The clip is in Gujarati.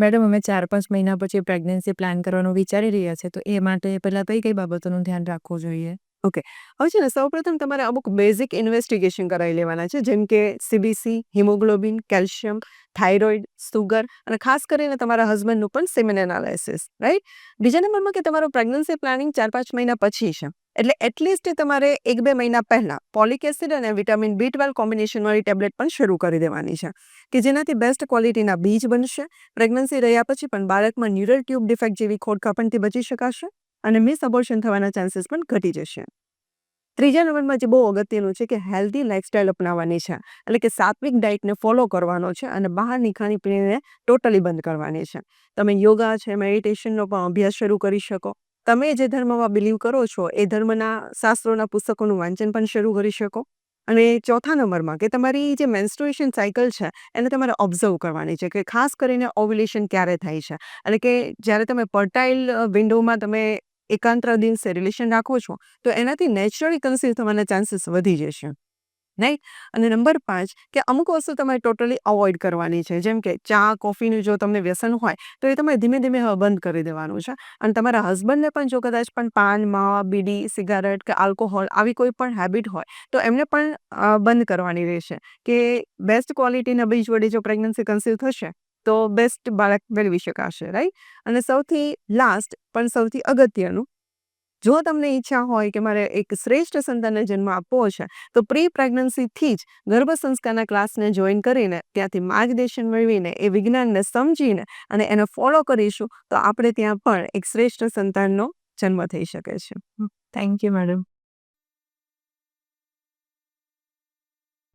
મેડમ, અમે 4-5 મહિના પછી પ્રેગ્નન્સી પ્લાન કરવાનું વિચારી રહ્યા છીએ, તો એ માટે પહેલાં કઈ બાબતોનું ધ્યાન રાખવું જોઈએ? ઓકે. હવે છે ને સૌપ્રથમ તમારે અમુક બેઝિક ઇન્વેસ્ટિગેશન કરાવી લેવાના છે. જેમ કે CBC, haemoglobin, calcium, thyroid, sugar અને ખાસ કરીને તમારા હસબન્ડનું પણ સેમેન એનાલિસિસ, રાઈટ? બીજા નંબરમાં કે તમારું પ્રેગ્નન્સી પ્લાનિંગ 4-5 મહિના પછી છે. એટલે એટલીસ્ટ તમારે 1-2 મહિના પહેલાં ફોલિક એસિડ અને વિટામિન B12 કોમ્બિનેશનવાળી ટેબ્લેટ પણ શરૂ કરી દેવાની છે, કે જેનાથી બેસ્ટ ક્વોલિટીના બીજ બનશે. પ્રેગ્નન્સી રહ્યા પછી પણ બાળકમાં ન્યુરલ ટ્યુબ ડિફેક્ટ જેવી ખોડખાપણથી બચી શકાશે અને મિસ અબોર્શન થવાના ચાન્સીસ પણ ઘટી જશે. ત્રીજા નંબરમાં જે બહુ અગત્યનું છે કે હેલ્ધી લાઇફસ્ટાઇલ અપનાવવાની છે. એટલે કે સાત્વિક ડાયટને ફોલો કરવાનો છે અને બહારની ખાણીપીણીને ટોટલી બંધ કરવાની છે. તમે યોગા છે, મેડિટેશનનો પણ અભ્યાસ શરૂ કરી શકો. તમે જે ધર્મમાં બિલીવ કરો છો એ ધર્મના શાસ્ત્રોના પુસ્તકોનું વાંચન પણ શરૂ કરી શકો. અને ચોથા નંબરમાં કે તમારી જે મેન્સ્ટ્રુએશન સાયકલ છે એને તમારે ઓબ્ઝર્વ કરવાની છે, કે ખાસ કરીને ઓવ્યુલેશન ક્યારે થાય છે. એટલે કે જ્યારે તમે ફર્ટાઇલ વિન્ડોમાં તમે એકાંતરા દિવસે રિલેશન રાખો છો તો એનાથી નેચરલી કન્સીવ થવાના ચાન્સીસ વધી જશે, રાઈટ? અને નંબર 5 કે અમુક વસ્તુ તમારે ટોટલી અવોઇડ કરવાની છે. જેમ કે ચા, કોફીનું જો તમને વ્યસન હોય તો એ તમારે ધીમે ધીમે હવે બંધ કરી દેવાનું છે. અને તમારા હસબન્ડને પણ જો કદાચ પણ પાન, માવા, બીડી, સિગારેટ કે આલ્કોહોલ આવી કોઈ પણ હેબિટ હોય તો એમને પણ બંધ કરવાની રહેશે, કે બેસ્ટ ક્વોલિટીના બીજ વડે જો પ્રેગ્નન્સી કન્સીવ થશે તો બેસ્ટ બાળક મેળવી શકાશે, રાઈટ? અને સૌથી લાસ્ટ પણ સૌથી અગત્યનું, જો તમને ઈચ્છા હોય કે મારે એક શ્રેષ્ઠ સંતાનને જન્મ આપવો છે તો પ્રી પ્રેગ્નન્સીથી જ ગર્ભ સંસ્કારના ક્લાસને જોઈન કરીને ત્યાંથી માર્ગદર્શન મેળવીને એ વિજ્ઞાનને સમજીને અને એને ફોલો કરીશું તો આપણે ત્યાં પણ એક શ્રેષ્ઠ સંતાનનો જન્મ થઈ શકે છે. Thank you madam.